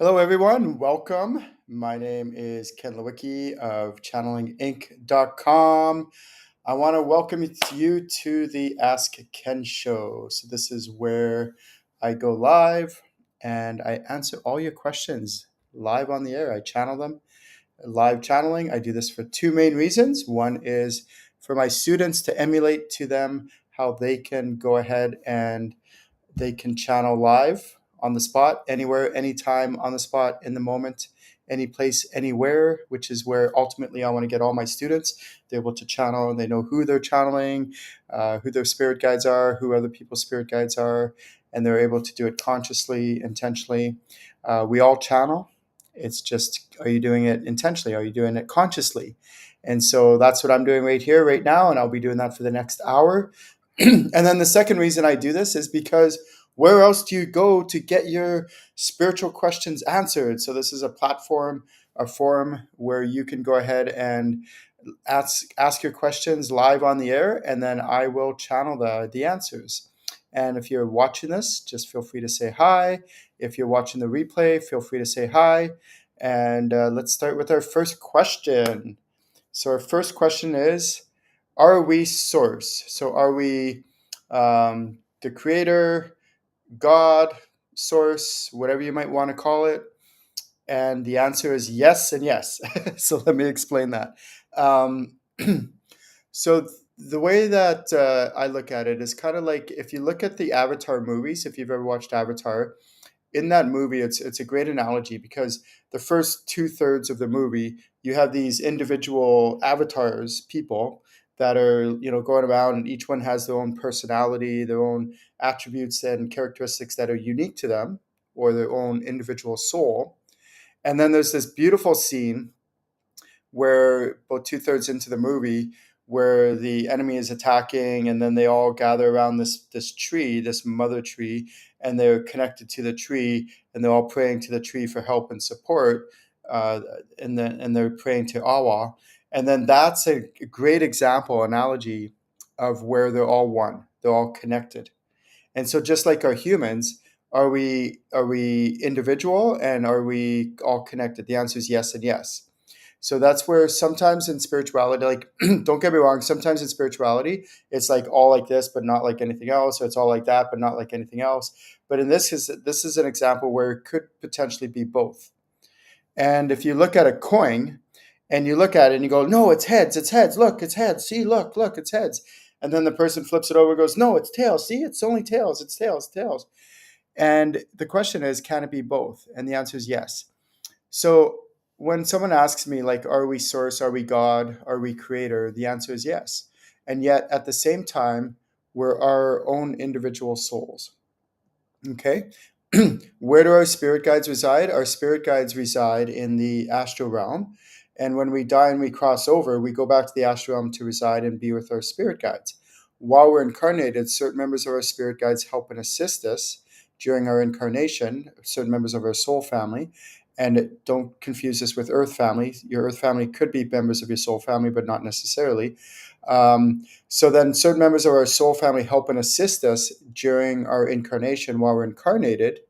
Hello, everyone. Welcome. My name is Ken Lewicki of channelinginc.com. I want to welcome you to the Ask Ken show. So, this is where I go live and I answer all your questions live on the air. I channel them. Live channeling, I do this for two main reasons. One is for my students to emulate to them how they can go ahead and they can channel live on the spot, anywhere, anytime, on the spot, in the moment, any place, anywhere, which is where ultimately I want to get all my students. They're able to channel and they know who they're channeling, who their spirit guides are, who other people's spirit guides are, and they're able to do it consciously, intentionally. We all channel. It's just, are you doing it intentionally? Are you doing it consciously? And so that's what I'm doing right here, right now. And I'll be doing that for the next hour. And then the second reason I do this is because where else do you go to get your spiritual questions answered? So this is a platform, a forum where you can go ahead and ask your questions live on the air, and then I will channel the answers. And if you're watching this, just feel free to say hi. If you're watching the replay, feel free to say hi. And let's start with our first question. So our first question is, are we source? So are we the creator, God, source, whatever you might want to call it? And the answer is yes and yes. So let me explain that. Um, so the way that I look at it is kind of like if you look at the Avatar movies, if you've ever watched Avatar, in that movie, it's a great analogy because the first two-thirds of the movie, you have these individual avatars, people that are going around, and each one has their own personality, their own attributes and characteristics that are unique to them, or their own individual soul. And then there's this beautiful scene where about two-thirds into the movie, where the enemy is attacking, and then they all gather around this tree, this mother tree, and they're connected to the tree, and they're all praying to the tree for help and support, uh, and they're praying to Awa. And then that's a great example, analogy of where they're all one, they're all connected. And so just like our humans, are we individual and are we all connected? The answer is yes and yes. So that's where sometimes in spirituality, like, don't get me wrong, sometimes in spirituality, it's like all like this, but not like anything else, or it's all like that, but not like anything else. But in this is an example where it could potentially be both. And if you look at a coin and you look at it and you go, no, it's heads, look, it's heads, see, look, it's heads. And then the person flips it over and goes, no, it's tails, see, it's only tails, it's tails, tails. And the question is, can it be both? And the answer is yes. So when someone asks me, like, are we source, are we God, are we creator? The answer is yes. And yet at the same time, we're our own individual souls. Okay. Where do our spirit guides reside? Our spirit guides reside in the astral realm. And when we die and we cross over, we go back to the astral realm to reside and be with our spirit guides. While we're incarnated, certain members of our spirit guides help and assist us during our incarnation, certain members of our soul family. And don't confuse this with earth family. Your earth family could be members of your soul family, but not necessarily. So then certain members of our soul family help and assist us during our incarnation while we're incarnated.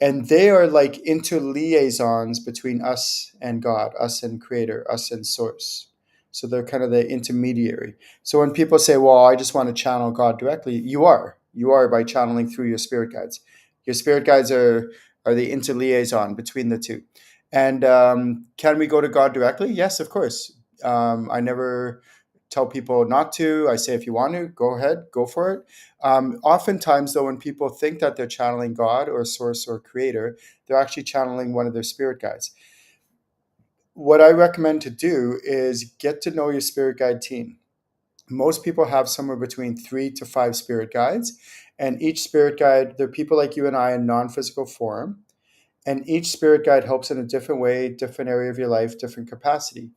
And they are like interliaisons between us and God, us and creator, us and source. So they're kind of the intermediary. So when people say, well, I just want to channel God directly, you are. You are by channeling through your spirit guides. Your spirit guides are the interliaison between the two. And can we go to God directly? Yes, of course. I never tell people not to. I say, if you want to, go ahead, go for it. Oftentimes, though, when people think that they're channeling God or source or creator, they're actually channeling one of their spirit guides. What I recommend to do is get to know your spirit guide team. Most people have somewhere between 3 to 5 spirit guides, and each spirit guide, they're people like you and I in non-physical form, and each spirit guide helps in a different way, different area of your life, different capacity.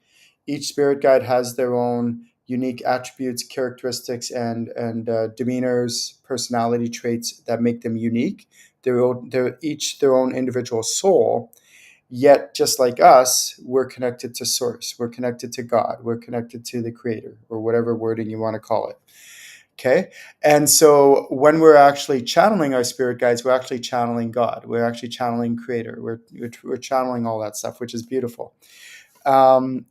Each spirit guide has their own unique attributes, characteristics, and demeanors, personality traits that make them unique. They're each their own individual soul. Yet, just like us, we're connected to Source. We're connected to God. We're connected to the Creator, or whatever wording you want to call it. Okay. And so when we're actually channeling our spirit guides, we're actually channeling God. We're actually channeling Creator. We're channeling all that stuff, which is beautiful. Um,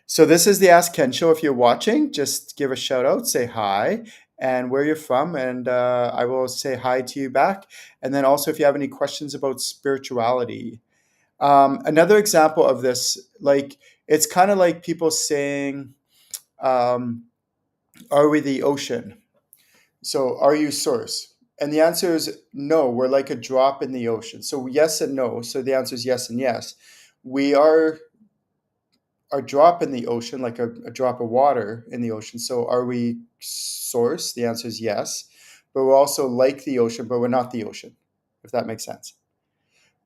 so this is the Ask Ken show. If you're watching, just give a shout out, say hi, and where you're from, and I will say hi to you back. And then also, if you have any questions about spirituality, another example of this, like it's kind of like people saying, um, "Are we the ocean?" So, are you source? And the answer is no. We're like a drop in the ocean. So, yes and no. So, the answer is yes and yes. We are a drop in the ocean, like a drop of water in the ocean. So, are we source? The answer is yes. But we're also like the ocean, but we're not the ocean, if that makes sense.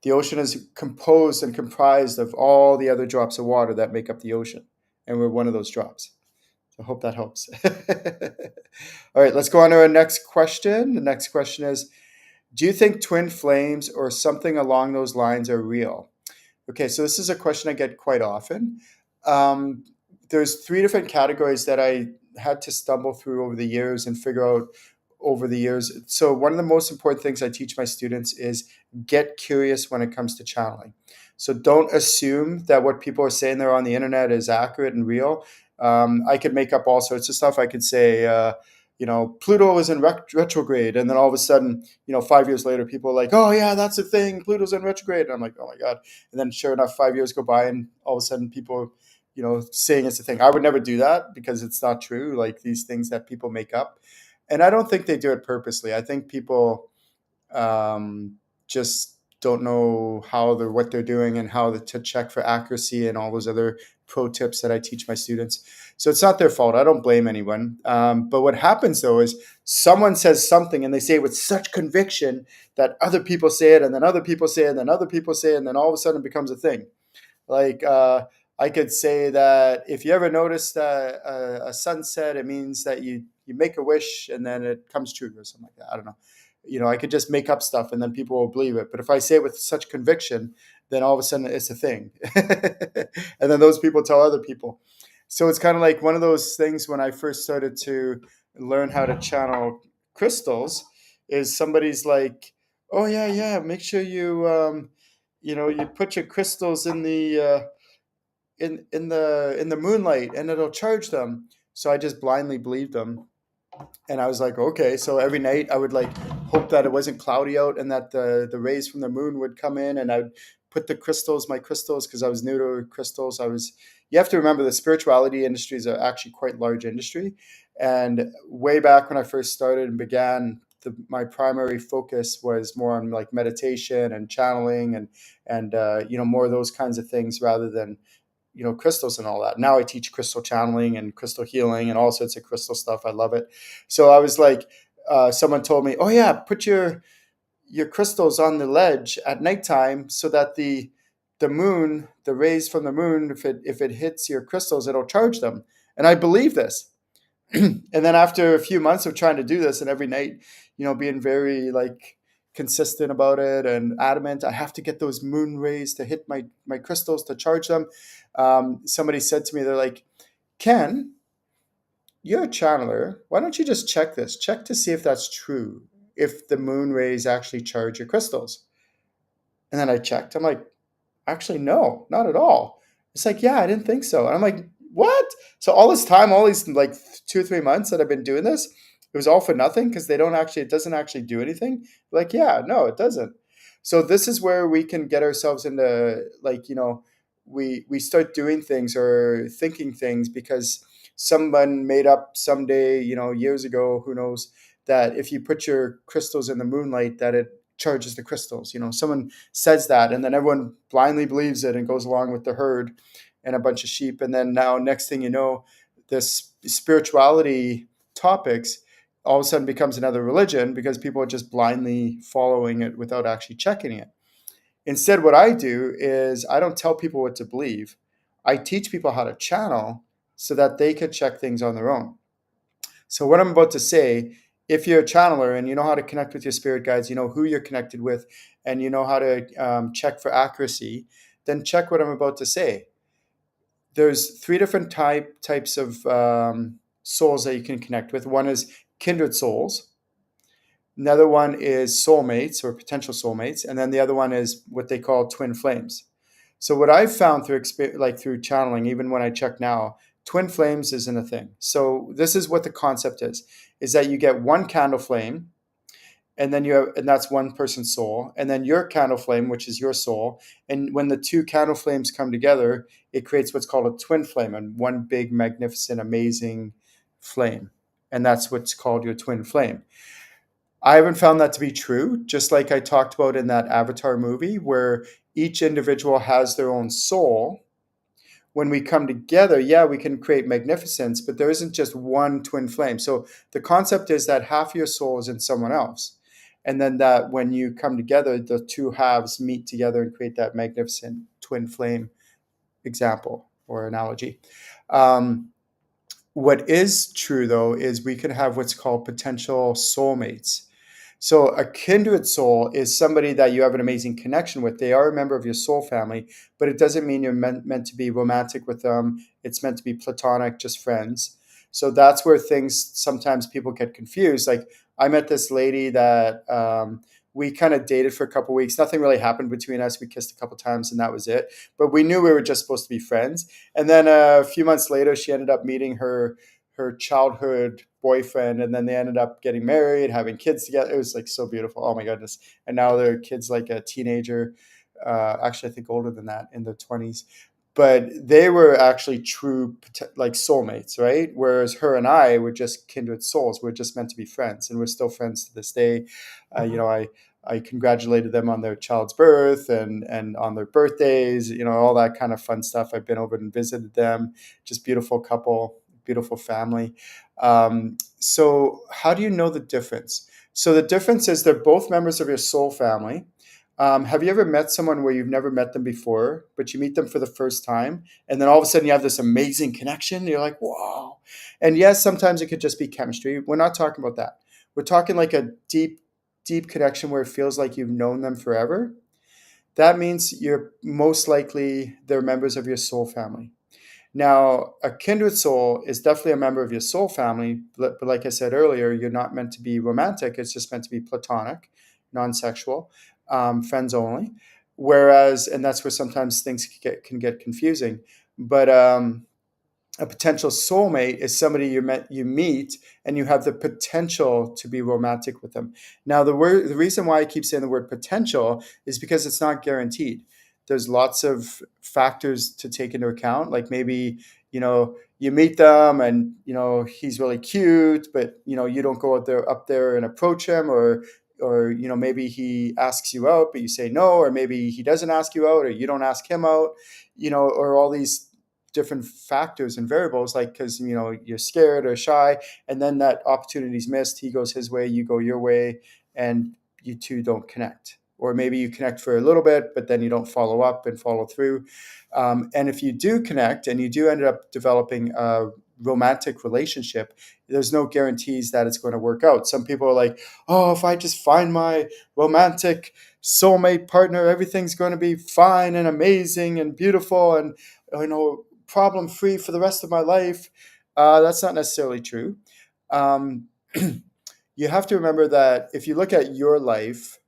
The ocean is composed and comprised of all the other drops of water that make up the ocean. And we're one of those drops. I hope that helps. All right, let's go on to our next question. The next question is, do you think twin flames or something along those lines are real? Okay, so this is a question I get quite often. Um, there's three different categories that I had to stumble through over the years and figure out over the years. So one of the most important things I teach my students is get curious when it comes to channeling. So don't assume that what people are saying there on the internet is accurate and real. I could make up all sorts of stuff. I could say, Pluto is in retrograde, and then all of a sudden, 5 years later, people are like, "Oh yeah, that's a thing. Pluto's in retrograde." And I'm like, "Oh my god!" And then, sure enough, 5 years go by, and all of a sudden, people, saying it's a thing. I would never do that because it's not true. Like these things that people make up, and I don't think they do it purposely. I think people just don't know what they're doing and how to check for accuracy and all those other pro tips that I teach my students. So it's not their fault. I don't blame anyone. But what happens though is someone says something and they say it with such conviction that other people say it, and then other people say it, and then other people say it, and then all of a sudden it becomes a thing. Like I could say that if you ever noticed a sunset, it means that you make a wish and then it comes true or something like that. I don't know. I could just make up stuff and then people will believe it. But if I say it with such conviction, then all of a sudden it's a thing. And then those people tell other people. So it's kind of like one of those things when I first started to learn how to channel crystals is somebody's like, "Oh yeah, yeah, make sure you put your crystals in the in the moonlight and it'll charge them." So I just blindly believed them, and I was like, okay. So every night I would like hope that it wasn't cloudy out and that the rays from the moon would come in, and I would put my crystals, because I was new to crystals. You have to remember the spirituality industry is actually quite large industry, and way back when I first started and began, my primary focus was more on like meditation and channeling and more of those kinds of things rather than crystals and all that. Now I teach crystal channeling and crystal healing and all sorts of crystal stuff. I love it. So I was like, someone told me, "Oh yeah, put your crystals on the ledge at nighttime so that the rays from the moon, if it hits your crystals, it'll charge them." And I believe this. And then after a few months of trying to do this, and every night, being very like consistent about it and adamant, I have to get those moon rays to hit my crystals to charge them. Somebody said to me, they're like, "Ken, you're a channeler. Why don't you just check this? Check to see if that's true. If the moon rays actually charge your crystals." And then I checked. I'm like, "Actually, no, not at all." It's like, "Yeah, I didn't think so." And I'm like, "What?" So all this time, all these like 2 or 3 months that I've been doing this, it was all for nothing because it doesn't actually do anything. Like, yeah, no, it doesn't. So this is where we can get ourselves into like, we start doing things or thinking things because someone made up someday, years ago, who knows, that if you put your crystals in the moonlight, that it charges the crystals. Someone says that, and then everyone blindly believes it and goes along with the herd and a bunch of sheep. And then now, next thing you know, this spirituality topics all of a sudden becomes another religion because people are just blindly following it without actually checking it. Instead, what I do is I don't tell people what to believe. I teach people how to channel so that they can check things on their own. So what I'm about to say, if you're a channeler and you know how to connect with your spirit guides, you know who you're connected with, and you know how to check for accuracy, then check what I'm about to say. There's three different types of souls that you can connect with. One is kindred souls. Another one is soulmates or potential soulmates, and then the other one is what they call twin flames. So what I've found through like through channeling, even when I check now, twin flames isn't a thing. So this is what the concept is that you get one candle flame, and then and that's one person's soul, and then your candle flame, which is your soul, and when the two candle flames come together, it creates what's called a twin flame, and one big, magnificent, amazing flame, and that's what's called your twin flame. I haven't found that to be true, just like I talked about in that Avatar movie, where each individual has their own soul. When we come together, yeah, we can create magnificence, but there isn't just one twin flame. So the concept is that half your soul is in someone else. And then that when you come together, the two halves meet together and create that magnificent twin flame example or analogy. Um, what is true, though, is we can have what's called potential soulmates. So a kindred soul is somebody that you have an amazing connection with. They are a member of your soul family, but it doesn't mean you're meant to be romantic with them. It's meant to be platonic, just friends. So that's where things sometimes people get confused. Like I met this lady that we kind of dated for a couple of weeks. Nothing really happened between us. We kissed a couple of times and that was it. But we knew we were just supposed to be friends. And then a few months later, she ended up meeting her childhood boyfriend, and then they ended up getting married, having kids together. It was like so beautiful. Oh my goodness. And now their kid's like a teenager, actually I think older than that, in their 20s. But they were actually true like soulmates, right? Whereas her and I were just kindred souls. We're just meant to be friends, and we're still friends to this day. I congratulated them on their child's birth and on their birthdays, all that kind of fun stuff. I've been over and visited them. Just beautiful couple, beautiful family. So how do you know the difference? So the difference is they're both members of your soul family. Have you ever met someone where you've never met them before, but you meet them for the first time, and then all of a sudden you have this amazing connection? You're like, wow. And yes, sometimes it could just be chemistry. We're not talking about that. We're talking like a deep, deep connection where it feels like you've known them forever. That means they're members of your soul family. Now, a kindred soul is definitely a member of your soul family, but like I said earlier, you're not meant to be romantic. It's just meant to be platonic, non-sexual, friends only. Whereas, and that's where sometimes things can get confusing. But a potential soulmate is somebody you meet and you have the potential to be romantic with them. Now, the reason why I keep saying the word potential is because it's not guaranteed. There's lots of factors to take into account. Like maybe, you meet them and, he's really cute, but, you don't go up there and approach him, or, maybe he asks you out, but you say no, or maybe he doesn't ask you out, or you don't ask him out, or all these different factors and variables, like because you're scared or shy, and then that opportunity's missed. He goes his way, you go your way, and you two don't connect. Or maybe you connect for a little bit, but then you don't follow up and follow through. And if you do connect and you do end up developing a romantic relationship, there's no guarantees that it's going to work out. Some people are like, oh, if I just find my romantic soulmate partner, everything's going to be fine and amazing and beautiful and problem free for the rest of my life. That's not necessarily true. Um, you have to remember that if you look at your life,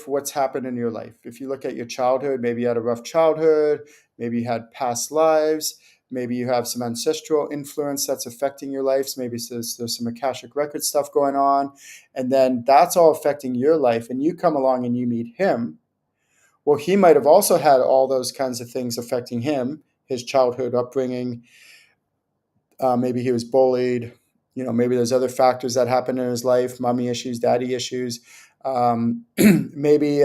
what's happened in your life. If you look at your childhood, maybe you had a rough childhood, maybe you had past lives, maybe you have some ancestral influence that's affecting your life. So maybe there's some Akashic record stuff going on, and then that's all affecting your life, and you come along and you meet him. Well, he might have also had all those kinds of things affecting him, his childhood upbringing. Maybe he was bullied. Maybe there's other factors that happened in his life, mommy issues, daddy issues. Maybe,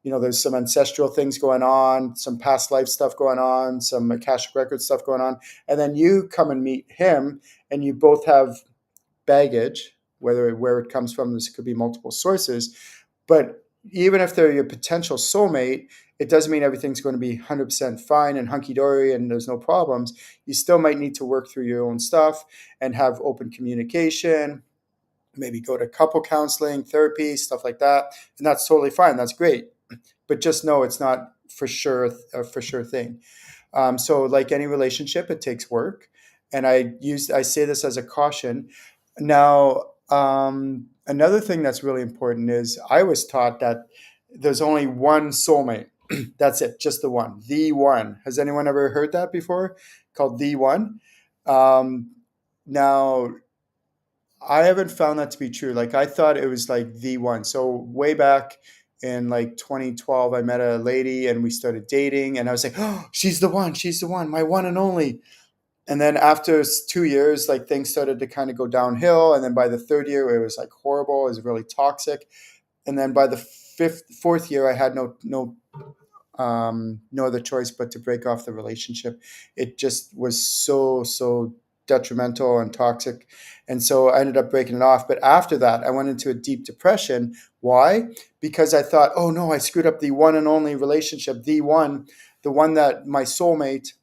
there's some ancestral things going on, some past life stuff going on, some Akashic record stuff going on. And then you come and meet him, and you both have baggage, where it comes from. This could be multiple sources. But even if they're your potential soulmate, it doesn't mean everything's going to be 100% fine and hunky-dory and there's no problems. You still might need to work through your own stuff and have open communication, maybe go to couple counseling, therapy, stuff like that. And that's totally fine. That's great. But just know it's not for sure a for sure thing. So like any relationship, it takes work. And I say this as a caution. Now, another thing that's really important is I was taught that there's only one soulmate. That's it, just the one. Has anyone ever heard that before? Called the one. Um, Now, I haven't found that to be true. Like I thought it was like the one. So way back in like 2012, I met a lady and we started dating, and I was like, oh, she's the one, my one and only. And then after 2 years, like things started to kind of go downhill. And then by the third year, it was like horrible. It was really toxic. And then by the fourth year, I had no other choice but to break off the relationship. It just was so detrimental and toxic. And so I ended up breaking it off. But after that, I went into a deep depression. Why? Because I thought, oh no, I screwed up the one and only relationship, the one that my soulmate,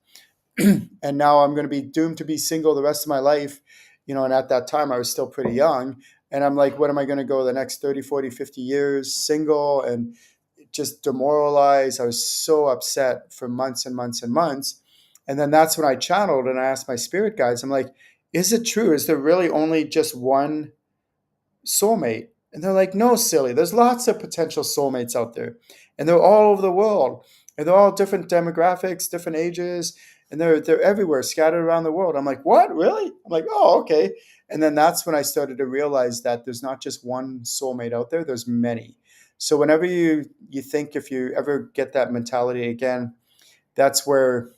and now I'm going to be doomed to be single the rest of my life. And at that time I was still pretty young, and I'm like, what am I going to go the next 30, 40, 50 years single and just demoralized? I was so upset for months and months and months. And then that's when I channeled and I asked my spirit guides, I'm like, is it true? Is there really only just one soulmate? And they're like, no, silly. There's lots of potential soulmates out there. And they're all over the world. And they're all different demographics, different ages. And they're everywhere, scattered around the world. I'm like, what? Really? I'm like, oh, okay. And then that's when I started to realize that there's not just one soulmate out there, there's many. So whenever you think, if you ever get that mentality again, that's where,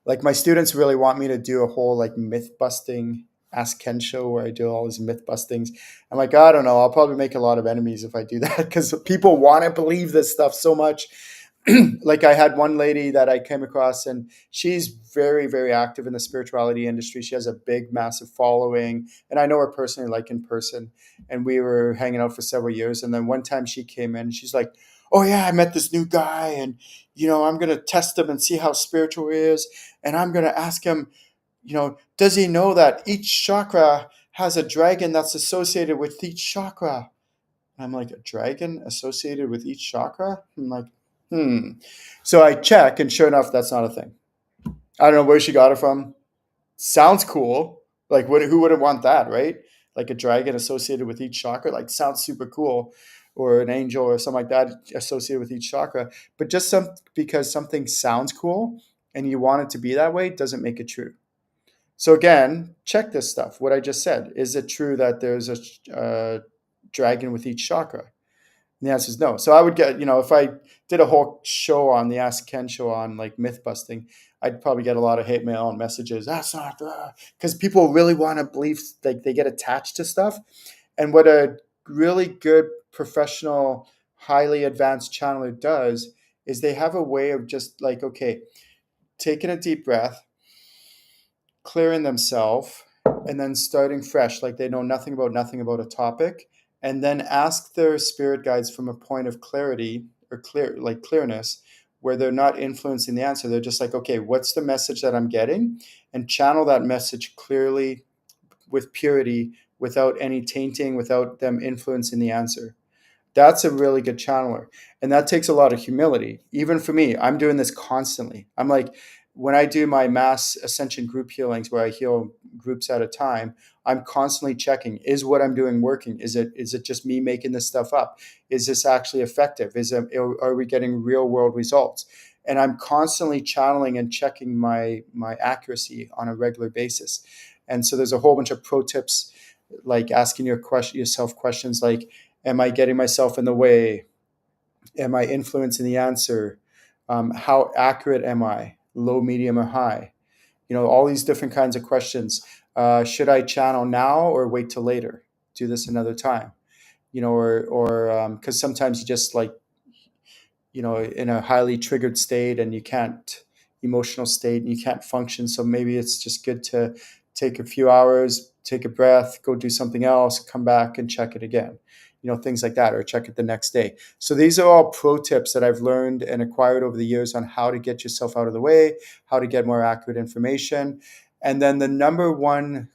like, my students really want me to do a whole like myth busting Ask Ken show where I do all these myth bustings. I'm like, I don't know. I'll probably make a lot of enemies if I do that, because people want to believe this stuff so much. Like I had one lady that I came across, and she's very, very active in the spirituality industry. She has a big, massive following, and I know her personally, like in person. And we were hanging out for several years. And then one time she came in, she's like, "Oh yeah, I met this new guy, and I'm gonna test him and see how spiritual he is, and I'm gonna ask him, does he know that each chakra has a dragon that's associated with each chakra?" And I'm like, a dragon associated with each chakra? I'm like, hmm. So I check, and sure enough, that's not a thing. I don't know where she got it from. Sounds cool. Like, who wouldn't want that, right? Like a dragon associated with each chakra, like sounds super cool, or an angel or something like that associated with each chakra. But just because something sounds cool and you want it to be that way doesn't make it true. So again, check this stuff. What I just said, is it true that there's a dragon with each chakra? And the answer is no. So I would get, if I did a whole show on the Ask Ken show on like myth busting, I'd probably get a lot of hate mail and messages. That's not, because people really want to believe, like they get attached to stuff. And what a really good professional, highly advanced channeler does is they have a way of just like, okay, taking a deep breath, clearing themselves, and then starting fresh, like they know nothing about a topic, and then ask their spirit guides from a point of clarity or clearness, where they're not influencing the answer. They're just like, okay, what's the message that I'm getting, and channel that message clearly with purity, without any tainting, without them influencing the answer. That's a really good channeler. And that takes a lot of humility. Even for me, I'm doing this constantly. I'm like, when I do my mass ascension group healings where I heal groups at a time, I'm constantly checking, is what I'm doing working? Is it just me making this stuff up? Is this actually effective? Are we getting real world results? And I'm constantly channeling and checking my accuracy on a regular basis. And so there's a whole bunch of pro tips, like asking yourself questions like, am I getting myself in the way? Am I influencing the answer? How accurate am I? Low, medium, or high? All these different kinds of questions. Should I channel now or wait till later? Do this another time. Or because sometimes you just like, in a highly triggered state and you can't, emotional state, and you can't function. So maybe it's just good to take a few hours, take a breath, go do something else, come back and check it again. Things like that, or check it the next day. So these are all pro tips that I've learned and acquired over the years on how to get yourself out of the way, how to get more accurate information. And then the number one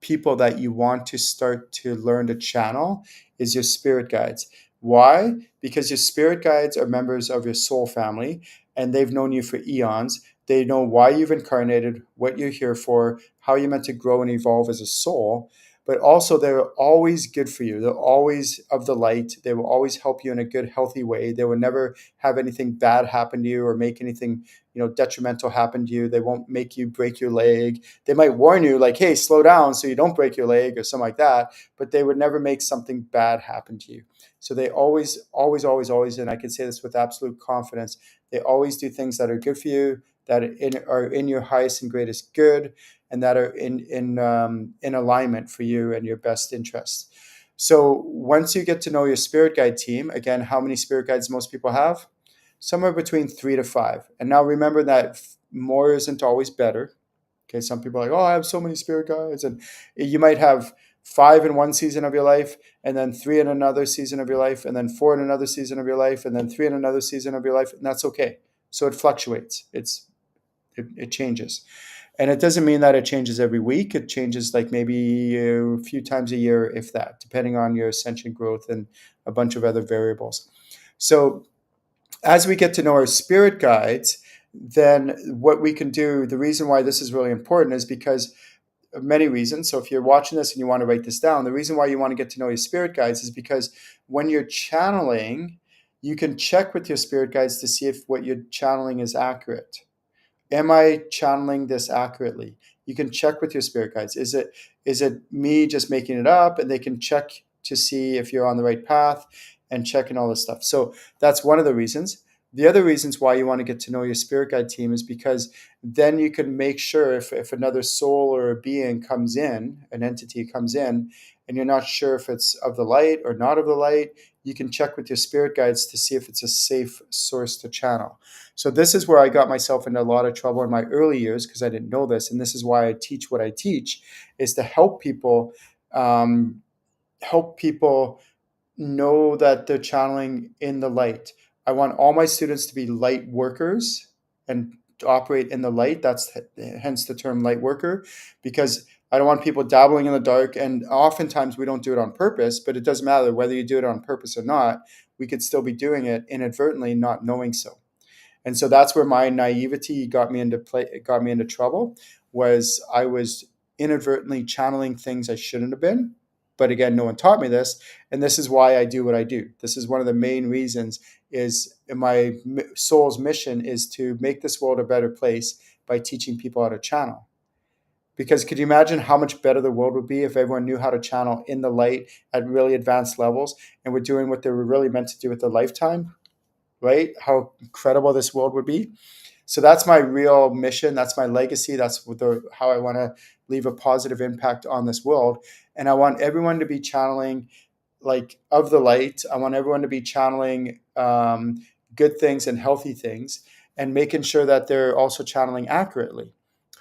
people that you want to start to learn to channel is your spirit guides. Why? Because your spirit guides are members of your soul family, and they've known you for eons. They know why you've incarnated, what you're here for, how you're meant to grow and evolve as a soul. But also, they're always good for you. They're always of the light. They will always help you in a good, healthy way. They will never have anything bad happen to you or make anything, detrimental happen to you. They won't make you break your leg. They might warn you, like, hey, slow down so you don't break your leg or something like that. But they would never make something bad happen to you. So they always, always, always, always, and I can say this with absolute confidence, they always do things that are good for you, that are in your highest and greatest good, and that are in alignment for you and your best interests. So once you get to know your spirit guide team, again, how many spirit guides most people have? Somewhere between 3 to 5. And now remember that more isn't always better. Okay, some people are like, oh, I have so many spirit guides, and you might have 5 in one season of your life, and then 3 in another season of your life, and then 4 in another season of your life, and then 3 in another season of your life, and that's okay. So it fluctuates. It changes. And it doesn't mean that it changes every week. It changes like maybe a few times a year, if that, depending on your ascension growth and a bunch of other variables. So as we get to know our spirit guides, then what we can do, the reason why this is really important is because of many reasons. So if you're watching this and you want to write this down, the reason why you want to get to know your spirit guides is because when you're channeling, you can check with your spirit guides to see if what you're channeling is accurate. Am I channeling this accurately? You can check with your spirit guides. Is it me just making it up? And they can check to see if you're on the right path and checking all this stuff. So that's one of the reasons. The other reasons why you want to get to know your spirit guide team is because then you can make sure if another soul or a being comes in, an entity comes in, and you're not sure if it's of the light or not of the light, you can check with your spirit guides to see if it's a safe source to channel. So this is where I got myself into a lot of trouble in my early years because I didn't know this, and this is why I teach what I teach, is to help people know that they're channeling in the light. I want all my students to be light workers and to operate in the light. That's hence the term light worker, because I don't want people dabbling in the dark. And oftentimes we don't do it on purpose, but it doesn't matter whether you do it on purpose or not. We could still be doing it inadvertently, not knowing so. And so that's where my naivety got me into trouble. Was I was inadvertently channeling things I shouldn't have been. But again, no one taught me this, and this is why I do what I do. This is one of the main reasons. Is my soul's mission is to make this world a better place by teaching people how to channel. Because could you imagine how much better the world would be if everyone knew how to channel in the light at really advanced levels and were doing what they were really meant to do with their lifetime? Right? How incredible this world would be. So that's my real mission. That's my legacy. That's how I want to leave a positive impact on this world. And I want everyone to be channeling like of the light. I want everyone to be channeling good things and healthy things, and making sure that they're also channeling accurately.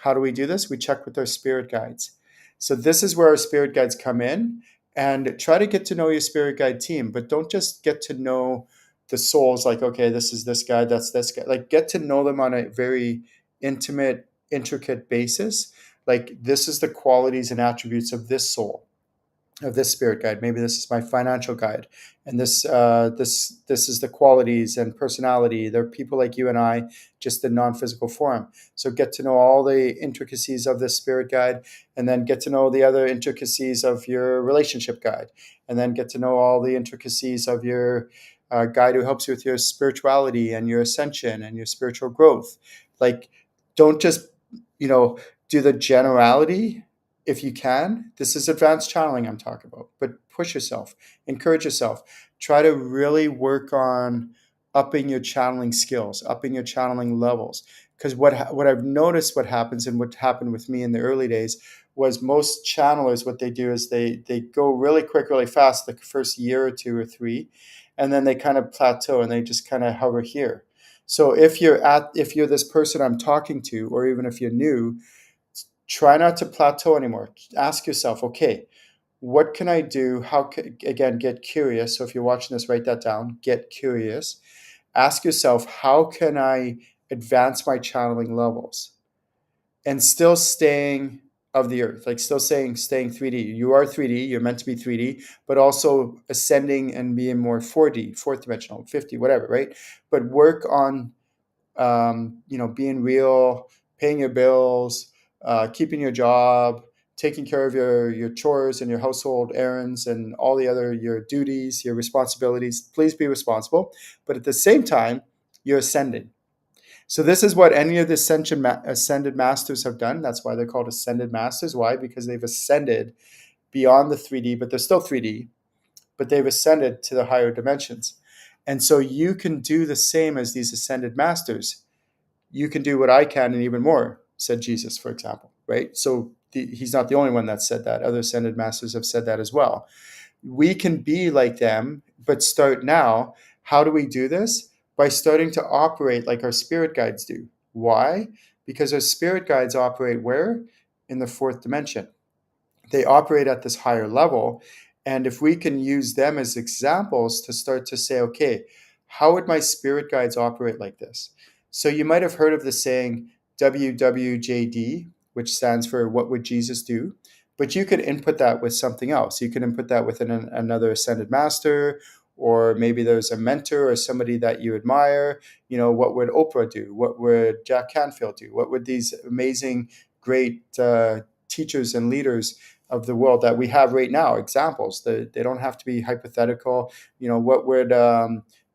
How do we do this? We check with our spirit guides. So this is where our spirit guides come in, and try to get to know your spirit guide team, but don't just get to know the souls like, okay, this is this guy, that's this guy. Like, get to know them on a very intimate, intricate basis. Like, this is the qualities and attributes of this soul, of this spirit guide. Maybe this is my financial guide, and this is the qualities and personality. They're people like you and I, just in non-physical form. So get to know all the intricacies of this spirit guide, and then get to know the other intricacies of your relationship guide, and then get to know all the intricacies of your guide who helps you with your spirituality and your ascension and your spiritual growth. Like, don't just do the generality. If you can, this is advanced channeling I'm talking about, but push yourself, encourage yourself, try to really work on upping your channeling skills, upping your channeling levels. Because what I've noticed, what happens, and what happened with me in the early days, was most channelers, what they do is they go really quick, really fast the first year or 2 or 3, and then they kind of plateau and they just kind of hover here. So if you're this person I'm talking to, or even if you're new, try not to plateau anymore. Ask yourself, okay, what can I do? Again, get curious. So if you're watching this, write that down. Get curious. Ask yourself, how can I advance my channeling levels and still staying of the earth, like still staying 3D. You are 3D, you're meant to be 3D, but also ascending and being more 4D, fourth dimensional, 50, whatever, right? But work on being real, paying your bills, keeping your job, taking care of your chores and your household errands and all the other your duties, your responsibilities. Please be responsible, but at the same time, you're ascending. So this is what any of the ascended masters have done. That's why they're called ascended masters. Why? Because they've ascended beyond the 3D, but they're still 3D, but they've ascended to the higher dimensions. And so you can do the same as these ascended masters. You can do what I can and even more, said Jesus, for example, right? So he's not the only one that said that. Other ascended masters have said that as well. We can be like them, but start now. How do we do this? By starting to operate like our spirit guides do. Why? Because our spirit guides operate where? In the fourth dimension. They operate at this higher level. And if we can use them as examples to start to say, okay, how would my spirit guides operate like this? So you might have heard of the saying WWJD, which stands for what would Jesus do? But you could input that with something else. You could input that with another ascended master, or maybe there's a mentor or somebody that you admire. What would Oprah do? What would Jack Canfield do? What would these amazing, great teachers and leaders of the world that we have right now, examples? They don't have to be hypothetical. What would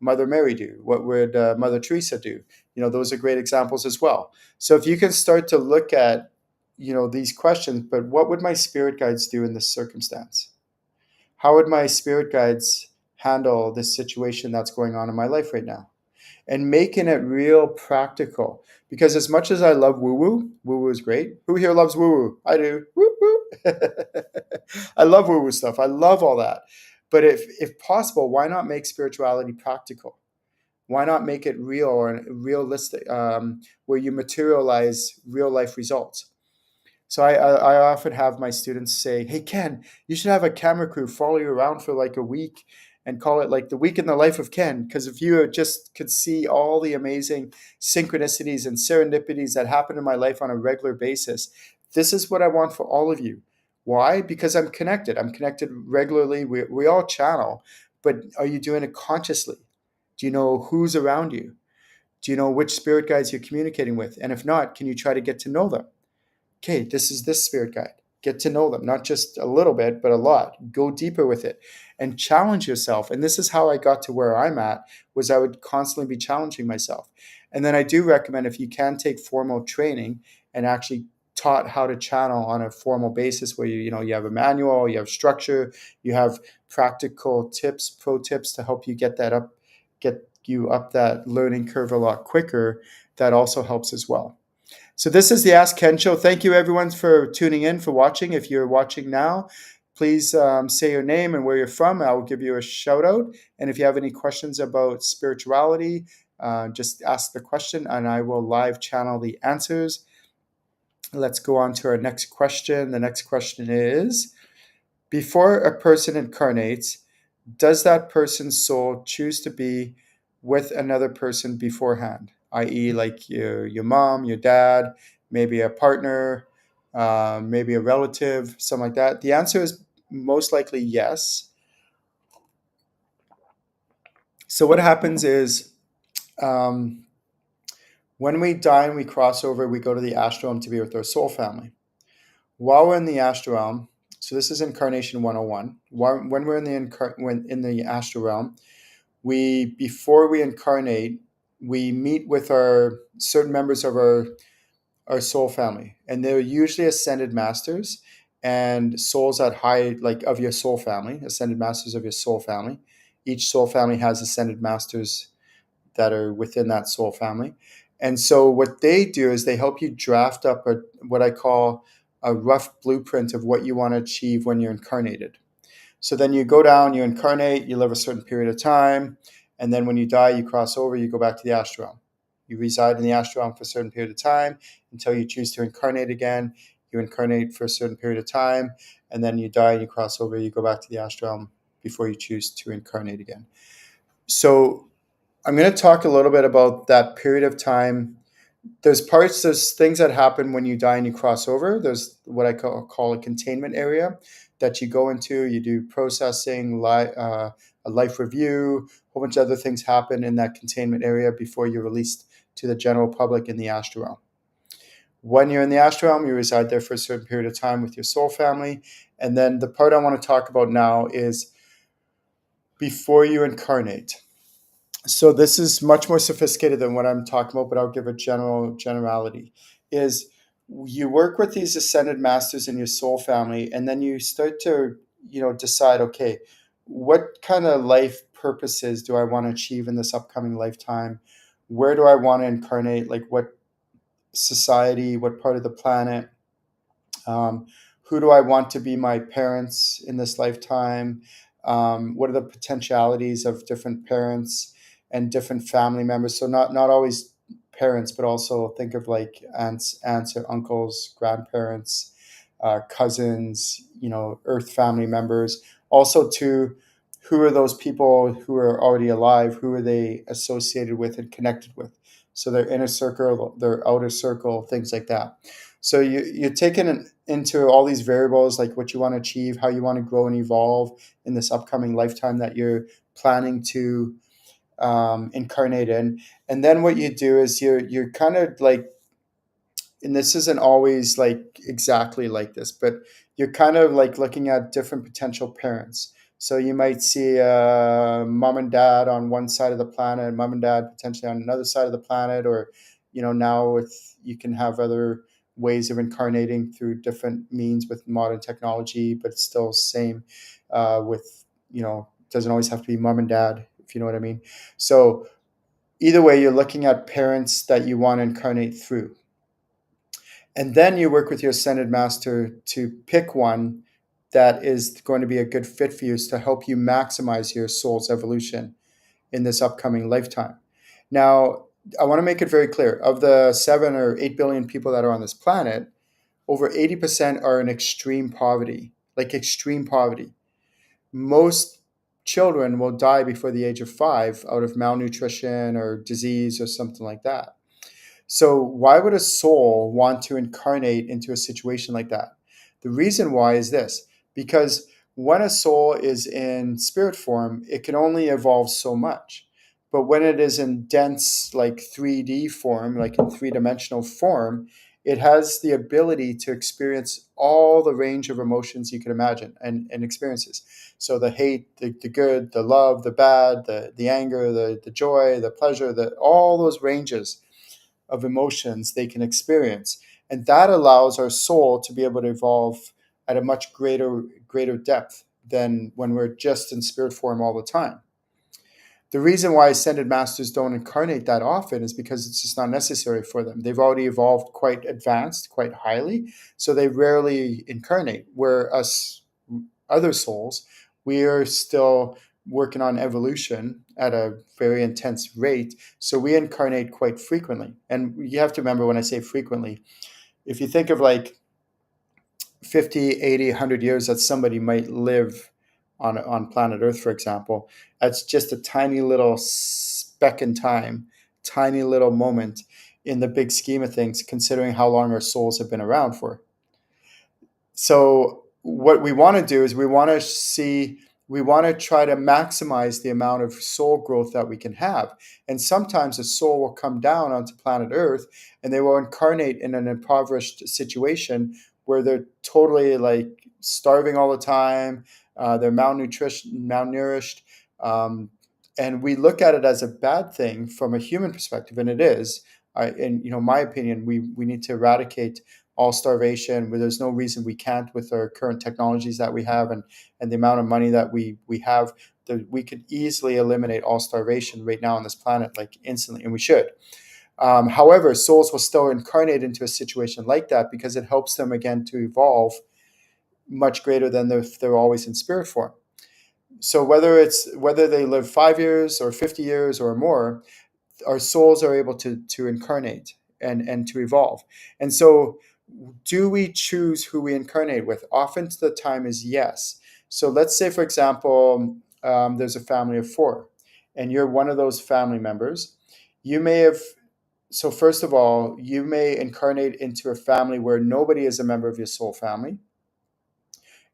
Mother Mary do? What would Mother Teresa do? Those are great examples as well. So if you can start to look at these questions, but what would my spirit guides do in this circumstance? How would my spirit guides handle this situation that's going on in my life right now? And making it real practical. Because as much as I love woo woo is great. Who here loves woo woo? I do. Woo woo. I love woo woo stuff. I love all that. But if possible, why not make spirituality practical? Why not make it real or realistic, where you materialize real life results? So I often have my students say, hey, Ken, you should have a camera crew follow you around for like a week and call it like the week in the life of Ken. Because if you just could see all the amazing synchronicities and serendipities that happen in my life on a regular basis, this is what I want for all of you. Why? Because I'm connected. I'm connected regularly. We all channel, but are you doing it consciously? Do you know who's around you? Do you know which spirit guides you're communicating with? And if not, can you try to get to know them? Okay, this is this spirit guide. Get to know them, not just a little bit, but a lot. Go deeper with it and challenge yourself. And this is how I got to where I'm at, was I would constantly be challenging myself. And then I do recommend, if you can take formal training and actually taught how to channel on a formal basis, where you have a manual, you have structure, you have practical tips, pro tips to help you get you up that learning curve a lot quicker. That also helps as well. So this is the Ask Ken Show. Thank you, everyone, for tuning in, for watching. If you're watching now, please say your name and where you're from. I will give you a shout out. And if you have any questions about spirituality, just ask the question and I will live channel the answers. Let's go on to our next question. The next question is, before a person incarnates, does that person's soul choose to be with another person beforehand, i.e., like your mom, your dad, maybe a partner, maybe a relative, something like that? The answer is most likely yes. So what happens is, when we die and we cross over, we go to the astral realm to be with our soul family. While we're in the astral realm, so this is Incarnation 101. When we're in the astral realm, before we incarnate, we meet with our certain members of our soul family, and they're usually ascended masters and souls at high, like of your soul family, ascended masters of your soul family. Each soul family has ascended masters that are within that soul family. And so what they do is they help you draft up what I call a rough blueprint of what you want to achieve when you're incarnated. So then you go down, you incarnate, you live a certain period of time, and then when you die, you cross over, you go back to the astral realm. You reside in the astral realm for a certain period of time until you choose to incarnate again. You incarnate for a certain period of time, and then you die and you cross over, you go back to the astral realm before you choose to incarnate again. So I'm going to talk a little bit about that period of time. There's things that happen when you die and you cross over. There's what I call a containment area that you go into. You do processing, a life review, a whole bunch of other things happen in that containment area before you're released to the general public in the astral realm. When you're in the astral realm, you reside there for a certain period of time with your soul family. And then the part I want to talk about now is before you incarnate. So this is much more sophisticated than what I'm talking about, but I'll give a generality. Is you work with these ascended masters in your soul family, and then you start to, decide, okay, what kind of life purposes do I want to achieve in this upcoming lifetime? Where do I want to incarnate? Like what society, what part of the planet? Um, who do I want to be my parents in this lifetime? What are the potentialities of different parents and different family members? So not always parents, but also think of like aunts or uncles, grandparents, cousins, Earth family members. Also, to who are those people who are already alive? Who are they associated with and connected with? So their inner circle, their outer circle, things like that. So you're taking into all these variables, like what you want to achieve, how you want to grow and evolve in this upcoming lifetime that you're planning to incarnate in. And then what you do is you're kind of like, and this isn't always like exactly like this, but you're kind of like looking at different potential parents. So you might see mom and dad on one side of the planet, mom and dad potentially on another side of the planet, or now with you can have other ways of incarnating through different means with modern technology, but it's still same with doesn't always have to be mom and dad, if you know what I mean. So either way, you're looking at parents that you want to incarnate through. And then you work with your ascended master to pick one that is going to be a good fit for you to help you maximize your soul's evolution in this upcoming lifetime. Now, I want to make it very clear, of the 7 or 8 billion people that are on this planet, over 80% are in extreme poverty, like extreme poverty. Most children will die before the age of 5 out of malnutrition or disease or something like that. So, why would a soul want to incarnate into a situation like that? The reason why is this: because when a soul is in spirit form, it can only evolve so much. But when it is in dense, like 3D form, like in three-dimensional form, it has the ability to experience all the range of emotions you can imagine and experiences. So, the hate, the good, the love, the bad, the anger, the joy, the pleasure, all those ranges of emotions they can experience, and that allows our soul to be able to evolve at a much greater depth than when we're just in spirit form all the time. The reason why ascended masters don't incarnate that often is because it's just not necessary for them. They've already evolved quite advanced, quite highly, so they rarely incarnate. Where us other souls, we are still working on evolution at a very intense rate, so we incarnate quite frequently. And you have to remember, when I say frequently, if you think of like 50, 80, 100 years that somebody might live on planet Earth, for example, that's just a tiny little speck in time, tiny little moment in the big scheme of things, considering how long our souls have been around for. So what we want to do is we want to try to maximize the amount of soul growth that we can have. And sometimes a soul will come down onto planet Earth and they will incarnate in an impoverished situation where they're totally like starving all the time. They're malnourished. And we look at it as a bad thing from a human perspective, and it is. In my opinion, we need to eradicate all starvation, where there's no reason we can't with our current technologies that we have, and the amount of money that we have, that we could easily eliminate all starvation right now on this planet, like instantly, and we should. However, souls will still incarnate into a situation like that because it helps them again to evolve much greater than if they're always in spirit form. So whether they live 5 years or 50 years or more, our souls are able to incarnate and to evolve. And so, do we choose who we incarnate with? Often the time is yes. So let's say, for example, there's a family of 4, and you're one of those family members. You may have So first of all, you may incarnate into a family where nobody is a member of your soul family.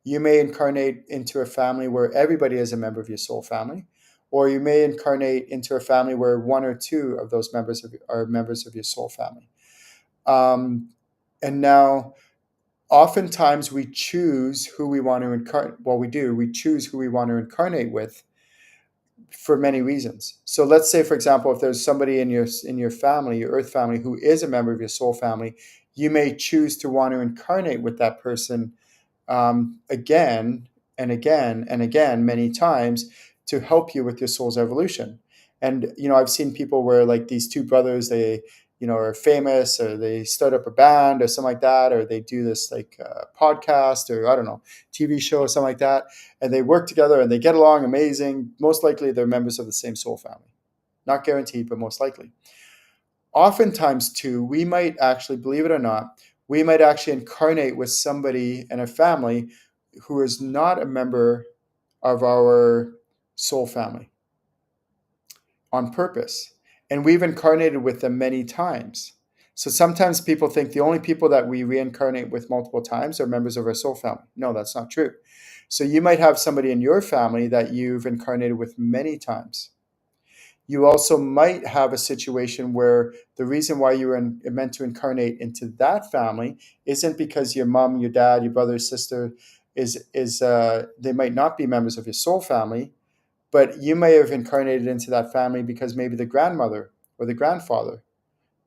You may incarnate into a family where everybody is a member of your soul family, or you may incarnate into a family where one or two of those members are members of your soul family. And now, oftentimes we choose who we want to incarnate. Well, we do. We choose who we want to incarnate with for many reasons. So let's say, for example, if there's somebody in your family, your earth family, who is a member of your soul family, you may choose to want to incarnate with that person again and again and again, many times, to help you with your soul's evolution. And I've seen people where, like, these two brothers, they are famous, or they start up a band or something like that, or they do this like podcast, or I don't know, TV show or something like that, and they work together and they get along amazing. Most likely they're members of the same soul family. Not guaranteed, but most likely. Oftentimes too, we might actually, believe it or not, we might actually incarnate with somebody in a family who is not a member of our soul family on purpose. And we've incarnated with them many times. So sometimes people think the only people that we reincarnate with multiple times are members of our soul family. No, that's not true. So you might have somebody in your family that you've incarnated with many times. You also might have a situation where the reason why you were meant to incarnate into that family isn't because your mom, your dad, your brother, sister they might not be members of your soul family, but you may have incarnated into that family because maybe the grandmother or the grandfather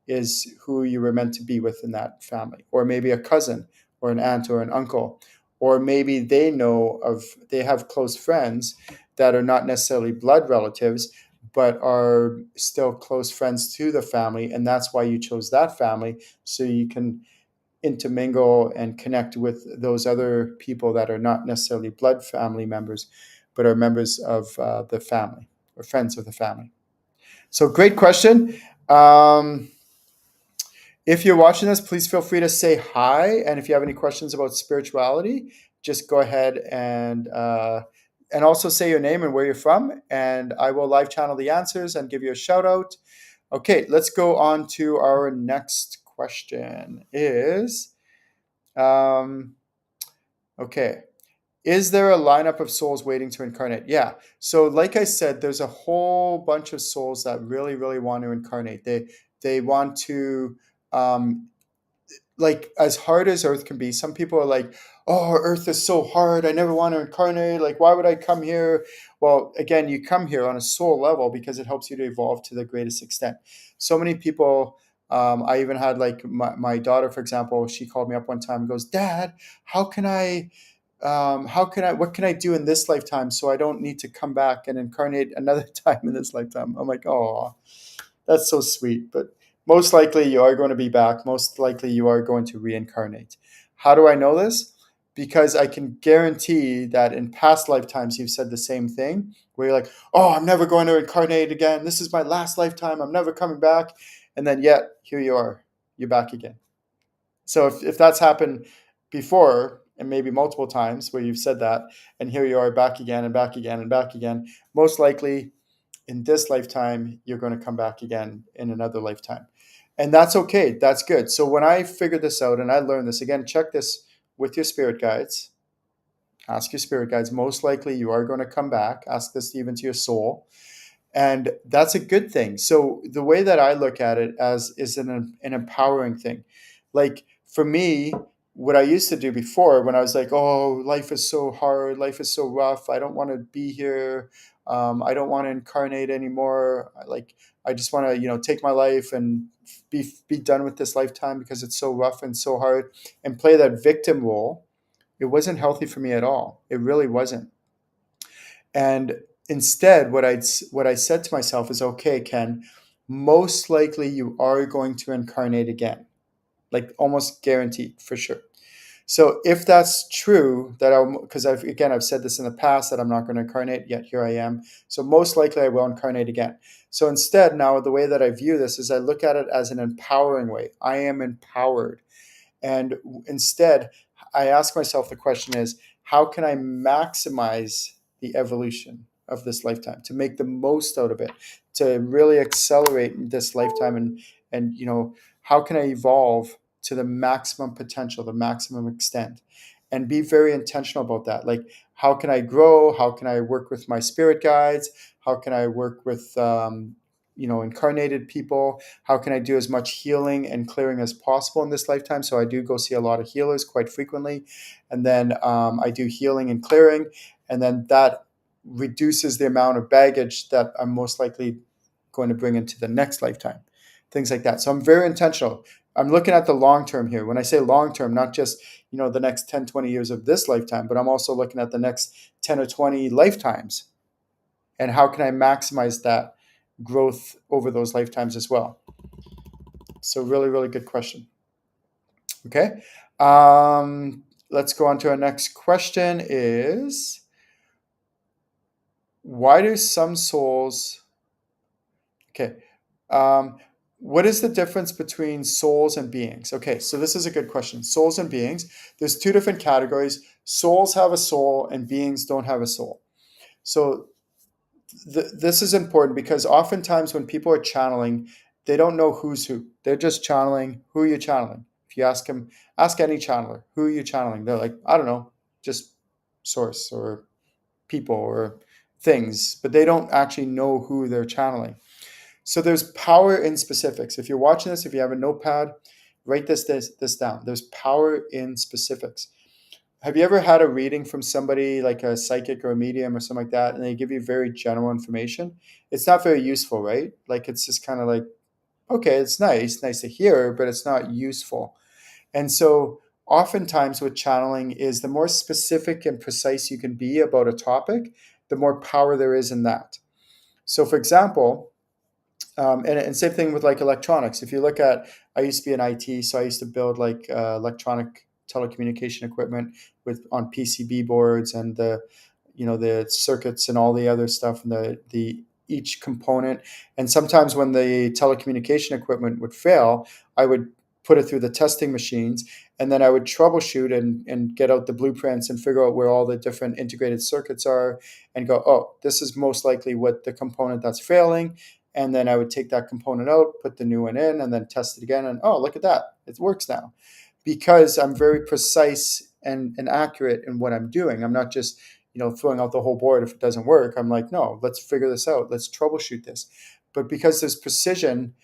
is who you were meant to be with in that family, or maybe a cousin or an aunt or an uncle, or maybe they have close friends that are not necessarily blood relatives, but are still close friends to the family, and that's why you chose that family, so you can intermingle and connect with those other people that are not necessarily blood family members, but are members of the family or friends of the family. So, great question. If you're watching this, please feel free to say hi. And if you have any questions about spirituality, just go ahead and also say your name and where you're from. And I will live channel the answers and give you a shout out. Okay, let's go on to our next question okay. Is there a lineup of souls waiting to incarnate? Yeah. So like I said, there's a whole bunch of souls that really, really want to incarnate. They want to, like, as hard as Earth can be. Some people are like, oh, Earth is so hard. I never want to incarnate. Like, why would I come here? Well, again, you come here on a soul level because it helps you to evolve to the greatest extent. So many people, I even had, like, my daughter, for example, she called me up one time and goes, Dad, what can I do in this lifetime so I don't need to come back and incarnate another time in this lifetime? I'm like, oh, that's so sweet. But most likely you are going to be back. Most likely you are going to reincarnate. How do I know this? Because I can guarantee that in past lifetimes you've said the same thing, where you're like, oh, I'm never going to incarnate again. This is my last lifetime. I'm never coming back. And then yet here you are. You're back again. So if that's happened before, and maybe multiple times where you've said that, and here you are back again and back again and back again, most likely in this lifetime, you're going to come back again in another lifetime. And that's okay. That's good. So when I figured this out and I learned this, again, check this with your spirit guides. Ask your spirit guides. Most likely you are going to come back. Ask this even to your soul. And that's a good thing. So the way that I look at it is an empowering thing. Like, for me, what I used to do before, when I was like, oh, life is so hard, life is so rough, I don't want to be here, I don't want to incarnate anymore. I just want to, take my life and be done with this lifetime because it's so rough and so hard, and play that victim role. It wasn't healthy for me at all. It really wasn't. And instead, what I said to myself is, okay, Ken, most likely you are going to incarnate again, like almost guaranteed for sure. So if that's true, because I've said this in the past that I'm not going to incarnate, yet here I am. So most likely I will incarnate again. So instead, now the way that I view this is I look at it as an empowering way. I am empowered. And instead, I ask myself, the question is, how can I maximize the evolution of this lifetime to make the most out of it, to really accelerate this lifetime, and how can I evolve to the maximum potential, the maximum extent? and be very intentional about that. Like, how can I grow? How can I work with my spirit guides? How can I work with incarnated people? How can I do as much healing and clearing as possible in this lifetime? So I do go see a lot of healers quite frequently, and then I do healing and clearing, and then that reduces the amount of baggage that I'm most likely going to bring into the next lifetime. Things like that. So I'm very intentional. I'm looking at the long term here. When I say long term, not just the next 10, 20 years of this lifetime, but I'm also looking at the next 10 or 20 lifetimes. And how can I maximize that growth over those lifetimes as well? So really, really good question. Okay. Let's go on to our next question is, why do some souls... Okay. What is the difference between souls and beings? Okay, so this is a good question. Souls and beings. There's two different categories. Souls have a soul and beings don't have a soul. So this is important because oftentimes when people are channeling, they don't know who's who. They're just channeling. Who are you channeling? If you ask them, ask any channeler, who are you channeling? They're like, I don't know, just source or people or things, but they don't actually know who they're channeling. So there's power in specifics. If you're watching this, if you have a notepad, write this down. There's power in specifics. Have you ever had a reading from somebody like a psychic or a medium or something like that, and they give you very general information? It's not very useful, right? Like, it's just kind of like, okay, it's nice to hear, but it's not useful. And so oftentimes with channeling is the more specific and precise you can be about a topic, the more power there is in that. So for example, and same thing with like electronics. If you look at, I used to be in IT, so I used to build like electronic telecommunication equipment on PCB boards and the circuits and all the other stuff and the each component. And sometimes when the telecommunication equipment would fail, I would put it through the testing machines, and then I would troubleshoot and get out the blueprints and figure out where all the different integrated circuits are and go, oh, this is most likely what the component that's failing. And then I would take that component out, put the new one in, and then test it again. And oh, look at that. It works now. Because I'm very precise and accurate in what I'm doing. I'm not just, throwing out the whole board if it doesn't work. I'm like, no, let's figure this out. Let's troubleshoot this. But because there's precision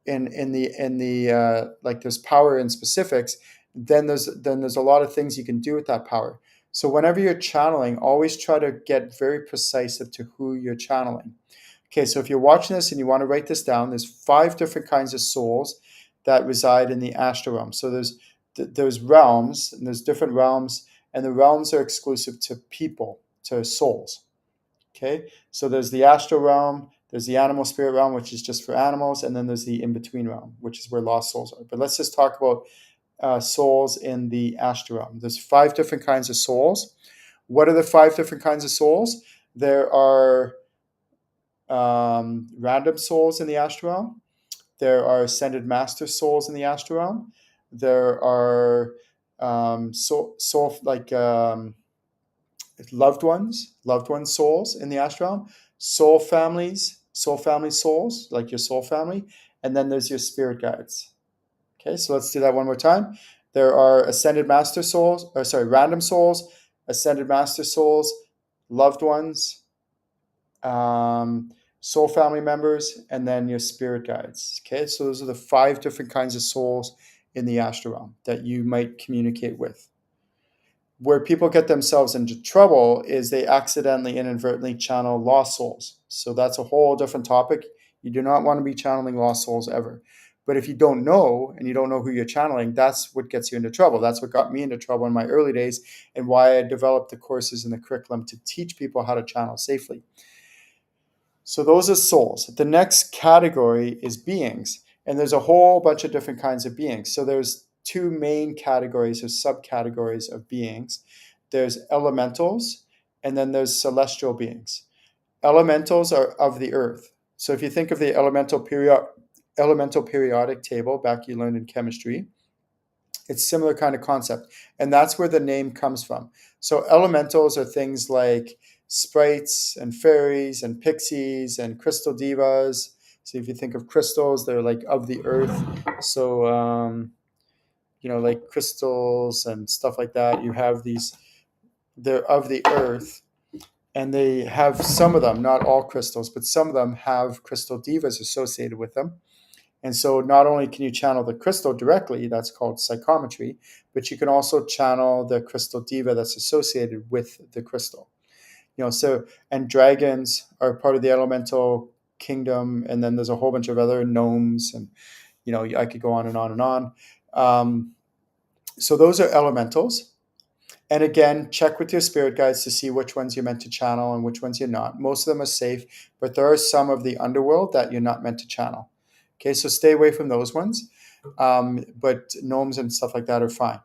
in the like there's power in specifics, then there's a lot of things you can do with that power. So whenever you're channeling, always try to get very precise as to who you're channeling. Okay, so if you're watching this and you want to write this down, there's 5 different kinds of souls that reside in the astral realm. So there's realms, and there's different realms, and the realms are exclusive to people, to souls. Okay, so there's the astral realm, there's the animal spirit realm, which is just for animals, and then there's the in-between realm, which is where lost souls are. But let's just talk about souls in the astral realm. There's 5 different kinds of souls. What are the 5 different kinds of souls? There are random souls in the astral realm. There are ascended master souls in the astral realm. There are soul like loved ones souls in the astral realm. Soul family souls, like your soul family, and then there's your spirit guides. Okay, so let's do that one more time. There are ascended master souls, random souls, ascended master souls, loved ones, soul family members, and then your spirit guides. Okay, so those are the 5 different kinds of souls in the astral realm that you might communicate with. Where people get themselves into trouble is they accidentally, inadvertently channel lost souls. So that's a whole different topic. You do not want to be channeling lost souls ever. But if you don't know, and you don't know who you're channeling, that's what gets you into trouble. That's what got me into trouble in my early days, and why I developed the courses and the curriculum to teach people how to channel safely. So those are souls. The next category is beings. And there's a whole bunch of different kinds of beings. So there's 2 main categories or subcategories of beings. There's elementals, and then there's celestial beings. Elementals are of the earth. So if you think of the elemental periodic table, back you learned in chemistry, it's similar kind of concept. And that's where the name comes from. So elementals are things like sprites and fairies and pixies and crystal divas. So if you think of crystals, they're like of the earth. So like crystals and stuff like that. You have these, they're of the earth, and they have some of them, not all crystals, but some of them have crystal divas associated with them. And so not only can you channel the crystal directly, that's called psychometry, but you can also channel the crystal diva that's associated with the crystal. So, and dragons are part of the elemental kingdom, and then there's a whole bunch of other gnomes, and I could go on and on and on. So those are elementals. And again, check with your spirit guides to see which ones you're meant to channel and which ones you're not. Most of them are safe, but there are some of the underworld that you're not meant to channel. Okay, so stay away from those ones. But gnomes and stuff like that are fine.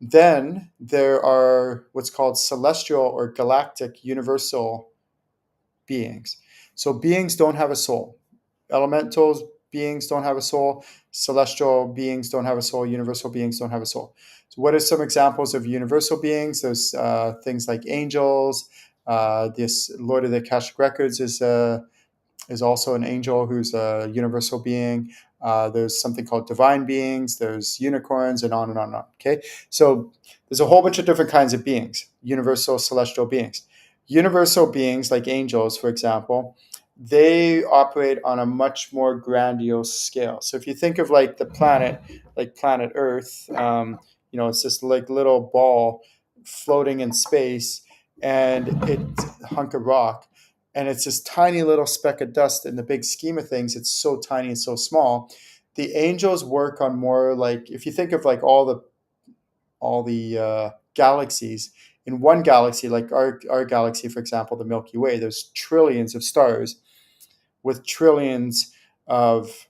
Then there are what's called celestial or galactic universal beings. So beings don't have a soul. Elementals beings don't have a soul. Celestial beings don't have a soul. Universal beings don't have a soul. So what are some examples of universal beings? There's things like angels. This Lord of the Akashic Records is also an angel who's a universal being. There's something called divine beings. There's unicorns, and on and on and on. Okay, so there's a whole bunch of different kinds of beings, universal celestial beings. Universal beings like angels, for example, they operate on a much more grandiose scale. So if you think of like the planet, like planet Earth, it's this like little ball floating in space, and it's a hunk of rock, and it's this tiny little speck of dust. In the big scheme of things, it's so tiny and so small. The angels work on more, like if you think of like all the galaxies. In one galaxy, like our galaxy, for example, the Milky Way, there's trillions of stars with trillions of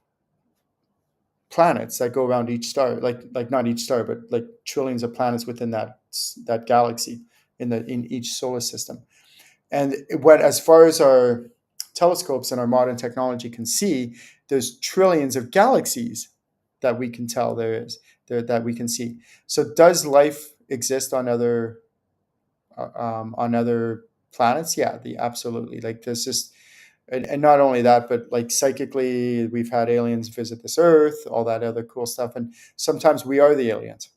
planets that go around each star, like not each star, but like trillions of planets within that galaxy in each solar system. And as far as our telescopes and our modern technology can see, there's trillions of galaxies that we can tell that we can see. So does life exist on other planets? Yeah, absolutely. Like there's just, and not only that, but like psychically, we've had aliens visit this Earth, all that other cool stuff, and sometimes we are the aliens.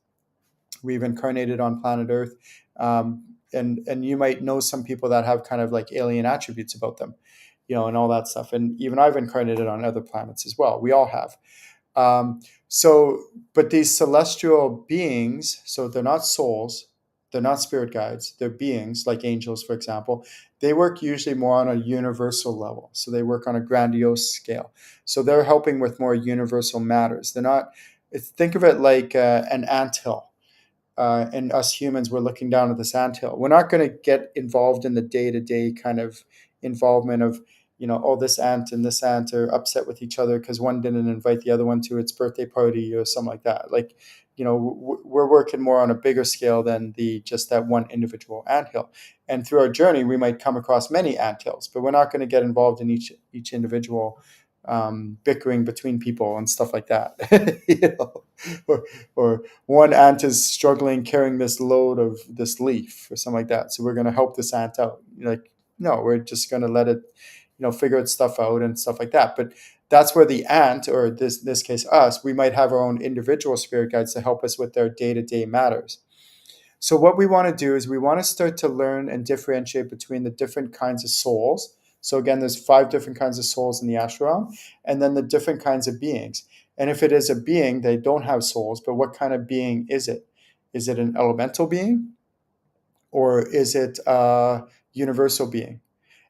We've incarnated on planet Earth. And you might know some people that have kind of like alien attributes about them, and all that stuff. And even I've incarnated on other planets as well. We all have. But these celestial beings, so they're not souls, they're not spirit guides, they're beings like angels, for example. They work usually more on a universal level. So they work on a grandiose scale. So they're helping with more universal matters. They're not, think of it like an anthill. And us humans, we're looking down at this anthill. We're not going to get involved in the day-to-day kind of involvement of, this ant and this ant are upset with each other because one didn't invite the other one to its birthday party or something like that. Like, we're working more on a bigger scale than just that one individual anthill. And through our journey, we might come across many anthills, but we're not going to get involved in each individual bickering between people and stuff like that. Or one ant is struggling carrying this load of this leaf or something like that. So we're going to help this ant out. Like, no, we're just going to let it, figure its stuff out and stuff like that. But that's where the ant, or this case us, we might have our own individual spirit guides to help us with their day-to-day matters. So what we want to do is we want to start to learn and differentiate between the different kinds of souls. So again, there's 5 different kinds of souls in the astral realm, and then the different kinds of beings. And if it is a being, they don't have souls, but what kind of being is it? Is it an elemental being? Or is it a universal being?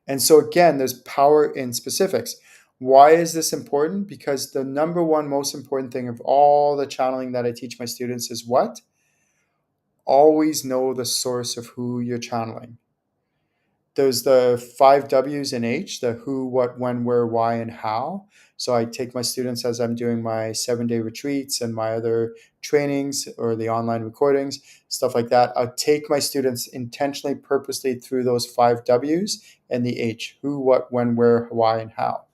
And so again, there's power in specifics. Why is this important? Because the number one most important thing of all the channeling that I teach my students is what? Always know the source of who you're channeling. There's the 5 W's in H, the who, what, when, where, why, and how. So I take my students as I'm doing my 7-day retreats and my other trainings or the online recordings, stuff like that. I take my students intentionally, purposely through those 5 W's and the H, who, what, when, where, why, and how.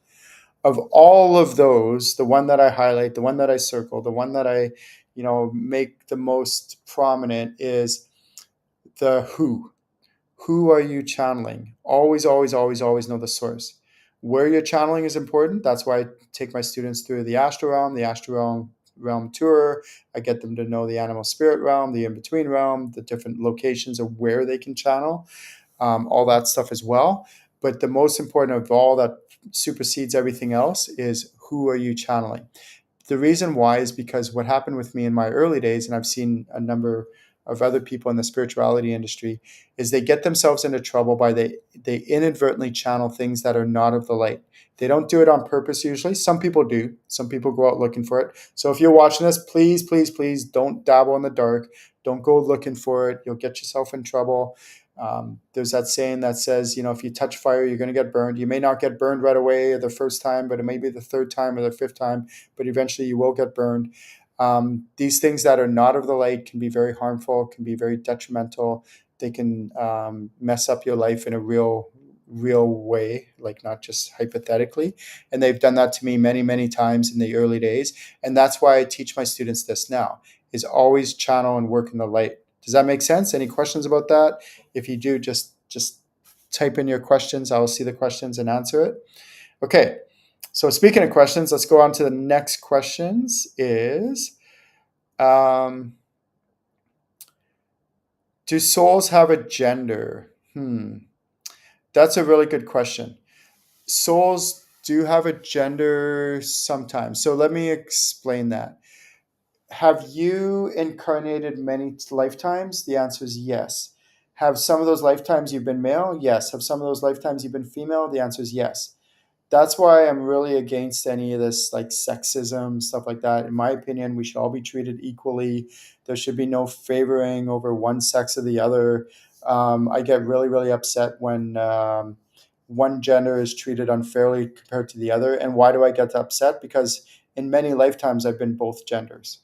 Of all of those, the one that I highlight, the one that I circle, the one that I, make the most prominent is the who. Who are you channeling? Always, always, always, always know the source. Where you're channeling is important. That's why I take my students through the astral realm realm tour. I get them to know the animal spirit realm, the in-between realm, the different locations of where they can channel, all that stuff as well. But the most important of all that supersedes everything else is, who are you channeling? The reason why is because what happened with me in my early days, and I've seen a number of other people in the spirituality industry, is they get themselves into trouble by they inadvertently channel things that are not of the light. They don't do it on purpose usually. Some people do. Some people go out looking for it. So if you're watching this, please, please, please don't dabble in the dark. Don't go looking for it. You'll get yourself in trouble. There's that saying that says, if you touch fire, you're going to get burned. You may not get burned right away the first time, but it may be the third time or the fifth time, but eventually you will get burned. These things that are not of the light can be very harmful, can be very detrimental. They can mess up your life in a real way, like not just hypothetically. And they've done that to me many, many times in the early days. And that's why I teach my students this now, is always channel and work in the light. Does that make sense? Any questions about that? If you do, just type in your questions. I'll see the questions and answer it. Okay. So speaking of questions, let's go on to the next questions is, do souls have a gender? That's a really good question. Souls do have a gender sometimes. So let me explain that. Have you incarnated many lifetimes? The answer is yes. Have some of those lifetimes you've been male? Yes. Have some of those lifetimes you've been female? The answer is yes. That's why I'm really against any of this like sexism, stuff like that. In my opinion, we should all be treated equally. There should be no favoring over one sex or the other. I get really, really upset when one gender is treated unfairly compared to the other. And why do I get upset? Because in many lifetimes, I've been both genders.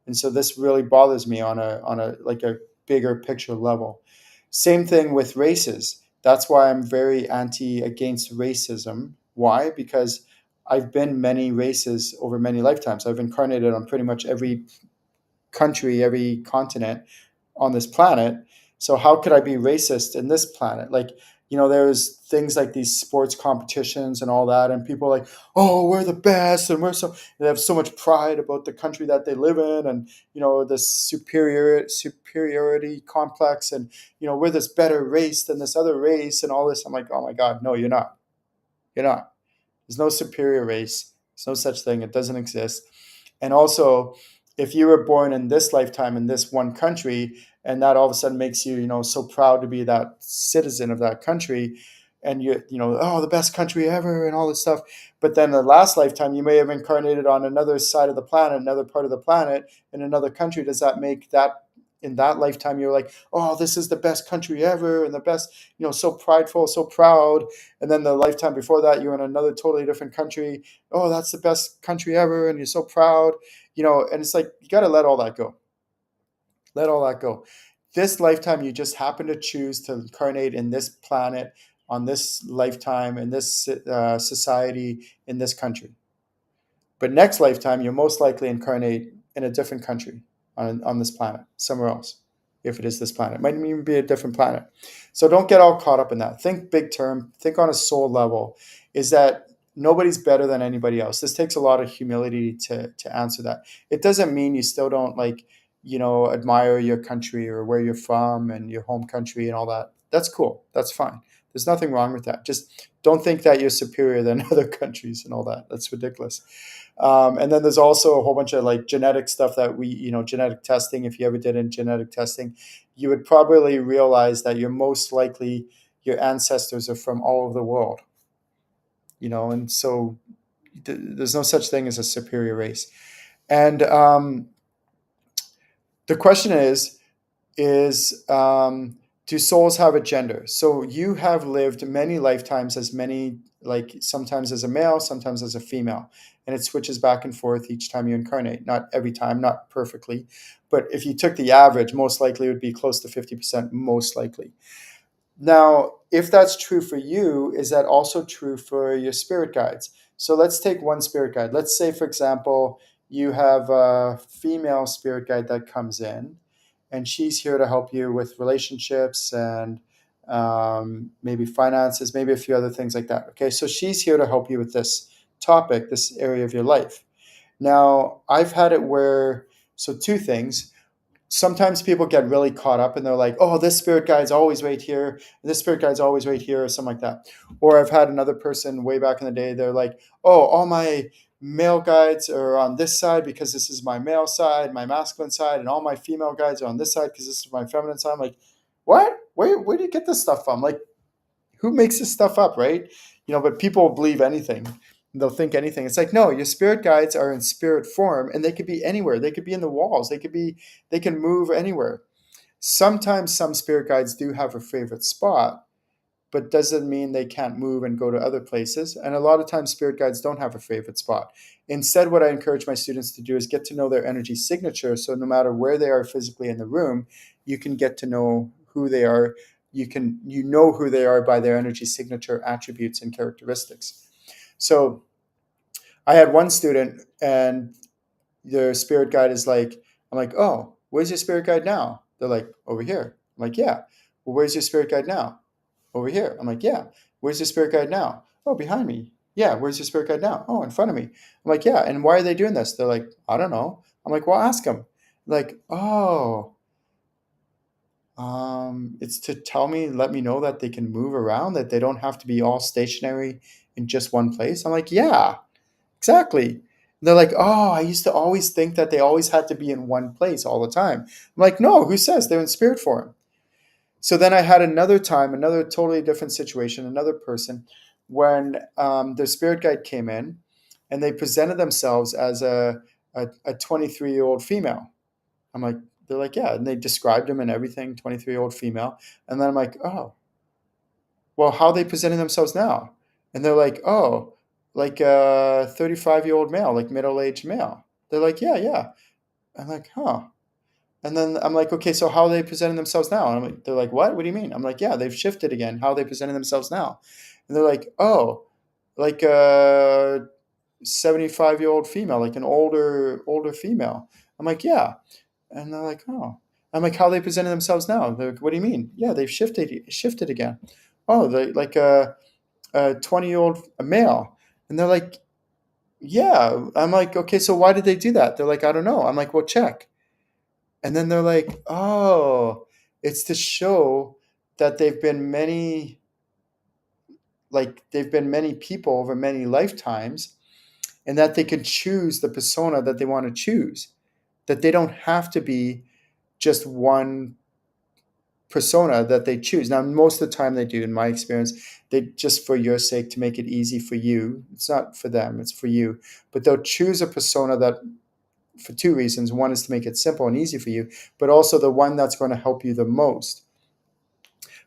And so this really bothers me on a like a bigger picture level. Same thing with races. That's why I'm very against racism. Why? Because I've been many races over many lifetimes. I've incarnated on pretty much every country, every continent on this planet. So how could I be racist in this planet? Like, there's things like these sports competitions and all that, and people are like, oh, we're the best, and they have so much pride about the country that they live in, and this superiority complex, and we're this better race than this other race, and all this. I'm like, oh my God, no, you're not. You're not. There's no superior race. There's no such thing. It doesn't exist. And also, if you were born in this lifetime in this one country, and that all of a sudden makes you, so proud to be that citizen of that country, and oh, the best country ever, and all this stuff. But then the last lifetime, you may have incarnated on another side of the planet, another part of the planet, in another country. Does that make that in that lifetime you're like, oh, this is the best country ever, and the best, so prideful, so proud. And then the lifetime before that, you're in another totally different country. Oh, that's the best country ever, and you're so proud. And it's like, you got to let all that go. Let all that go. This lifetime, you just happen to choose to incarnate in this planet, on this lifetime, in this society, in this country. But next lifetime, you'll most likely incarnate in a different country on this planet, somewhere else. If it is this planet, it might even be a different planet. So don't get all caught up in that. Think big term. Think on a soul level. Is that nobody's better than anybody else. This takes a lot of humility to answer that. It doesn't mean you still don't admire your country or where you're from and your home country and all that. That's cool. That's fine. There's nothing wrong with that. Just don't think that you're superior than other countries and all that. That's ridiculous. And then there's also a whole bunch of like genetic stuff that genetic testing. If you ever did in genetic testing, you would probably realize that you're most likely, your ancestors are from all over the world. And so there's no such thing as a superior race. And the question is do souls have a gender? So you have lived many lifetimes as many, like sometimes as a male, sometimes as a female, and it switches back and forth each time you incarnate. Not every time, not perfectly, but if you took the average, most likely it would be close to 50%, most likely. Now, if that's true for you, is that also true for your spirit guides? So let's take one spirit guide. Let's say, for example, you have a female spirit guide that comes in, and she's here to help you with relationships and maybe finances, maybe a few other things like that. Okay, so she's here to help you with this topic, this area of your life. Now, I've had it where, so two things. Sometimes people get really caught up and they're like, oh, this spirit guide's always right here. This spirit guide's always right here, or something like that. Or I've had another person way back in the day, they're like, oh, all my male guides are on this side because this is my male side, my masculine side, and all my female guides are on this side because this is my feminine side. I'm like, what? Where do you get this stuff from? Like, who makes this stuff up, right? But people believe anything. They'll think anything. It's like, no, your spirit guides are in spirit form and they could be anywhere. They could be in the walls. They can move anywhere. Sometimes some spirit guides do have a favorite spot, but doesn't mean they can't move and go to other places. And a lot of times spirit guides don't have a favorite spot. Instead, what I encourage my students to do is get to know their energy signature. So no matter where they are physically in the room, you can get to know who they are. You know who they are by their energy signature attributes and characteristics. So I had one student and their spirit guide is like, I'm like, oh, where's your spirit guide now? They're like, over here. I'm like, yeah. Well, where's your spirit guide now? Over here. I'm like, yeah. Where's your spirit guide now? Oh, behind me. Yeah. Where's your spirit guide now? Oh, in front of me. I'm like, yeah. And why are they doing this? They're like, I don't know. I'm like, well, ask them. Like, oh, it's to let me know that they can move around, that they don't have to be all stationary in just one place. I'm like, yeah, exactly. And they're like, oh, I used to always think that they always had to be in one place all the time. I'm like, no, who says they're in spirit form? So then I had another time, another totally different situation, another person, when their spirit guide came in and they presented themselves as a 23-year-old female. I'm like, they're like, yeah. And they described him and everything, 23-year-old female. And then I'm like, oh, well, how are they presenting themselves now? And they're like, oh, like a 35-year-old male, like middle-aged male. They're like, yeah, yeah. I'm like, huh. And then I'm like, okay, so how are they presenting themselves now? And I'm like, they're like, what? What do you mean? I'm like, yeah, they've shifted again. How are they presenting themselves now? And they're like, oh, like a 75-year-old female, like an older female. I'm like, yeah. And they're like, oh. I'm like, how are they presenting themselves now? They're like, what do you mean? Yeah, they've shifted again. Oh, they like a 20-year-old male. And they're like, yeah. I'm like, okay, so why did they do that? They're like, I don't know. I'm like, well, check. And then they're like, oh, it's to show that they've been many people over many lifetimes, and that they can choose the persona that they want to choose. That they don't have to be just one persona that they choose. Now, most of the time they do, in my experience, they just for your sake to make it easy for you. It's not for them, it's for you. But they'll choose a persona that for two reasons. One is to make it simple and easy for you, but also the one that's going to help you the most.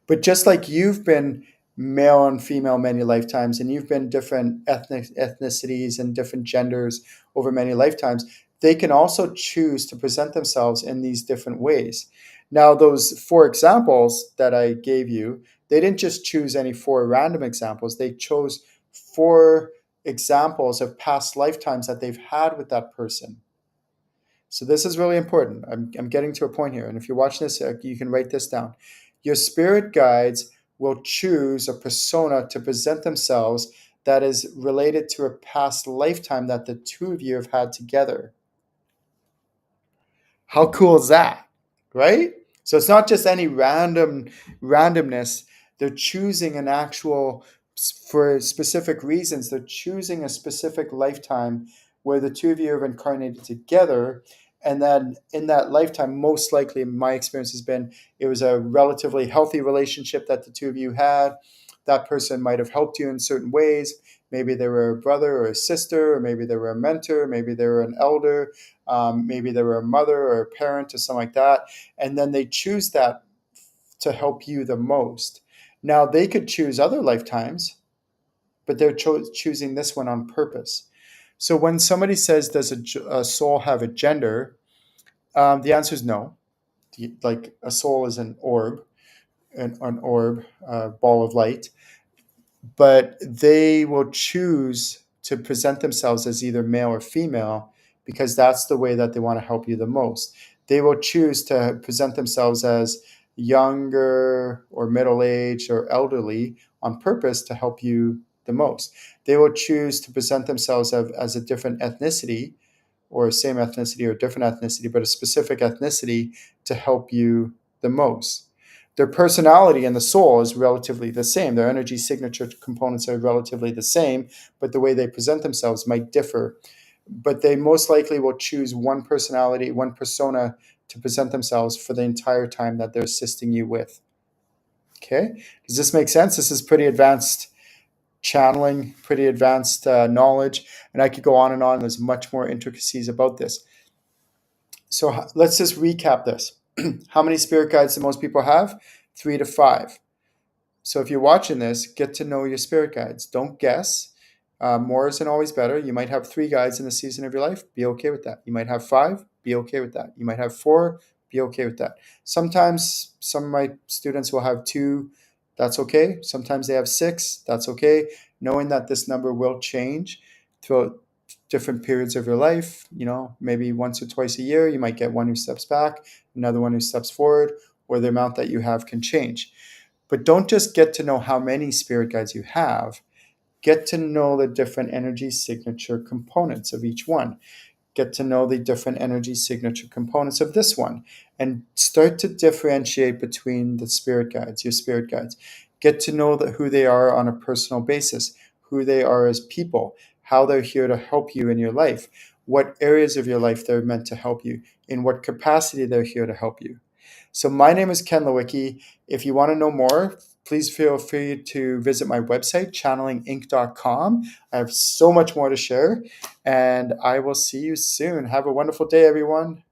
But just like you've been male and female many lifetimes, and you've been different ethnicities and different genders over many lifetimes, they can also choose to present themselves in these different ways. Now, those four examples that I gave you, they didn't just choose any four random examples. They chose four examples of past lifetimes that they've had with that person. So this is really important. I'm getting to a point here. And if you're watching this, you can write this down. Your spirit guides will choose a persona to present themselves that is related to a past lifetime that the two of you have had together. How cool is that? Right? So it's not just any randomness. They're choosing an actual, for specific reasons, they're choosing a specific lifetime where the two of you have incarnated together. And then in that lifetime, most likely, my experience has been, it was a relatively healthy relationship that the two of you had. That person might have helped you in certain ways. Maybe they were a brother or a sister, or maybe they were a mentor, maybe they were an elder, maybe they were a mother or a parent or something like that. And then they choose that to help you the most. Now, they could choose other lifetimes, but they're choosing this one on purpose. So when somebody says, does a soul have a gender? The answer is no. Like a soul is an orb, an orb, ball of light, but they will choose to present themselves as either male or female because that's the way that they want to help you the most. They will choose to present themselves as younger or middle-aged or elderly on purpose to help you the most. They will choose to present themselves as a different ethnicity or same ethnicity or different ethnicity, but a specific ethnicity to help you the most. Their personality and the soul is relatively the same. Their energy signature components are relatively the same, but the way they present themselves might differ. But they most likely will choose one personality, one persona to present themselves for the entire time that they're assisting you with. Okay? Does this make sense? This is pretty advanced channeling, pretty advanced knowledge, and I could go on and on. There's much more intricacies about this. So let's just recap this. How many spirit guides do most people have? 3 to 5. So if you're watching this, get to know your spirit guides. Don't guess. More isn't always better. You might have 3 guides in the season of your life. Be okay with that. You might have 5. Be okay with that. You might have 4. Be okay with that. Sometimes some of my students will have 2. That's okay. Sometimes they have 6. That's okay. Knowing that this number will change throughout different periods of your life. Maybe once or twice a year, you might get one who steps back, another one who steps forward, or the amount that you have can change. But don't just get to know how many spirit guides you have. Get to know the different energy signature components of each one. Get to know the different energy signature components of this one, and start to differentiate between the spirit guides, your spirit guides. Get to know who they are on a personal basis, who they are as people, how they're here to help you in your life, what areas of your life they're meant to help you, in what capacity they're here to help you. So my name is Ken Lewicki. If you want to know more, please feel free to visit my website, channelinginc.com. I have so much more to share, and I will see you soon. Have a wonderful day, everyone.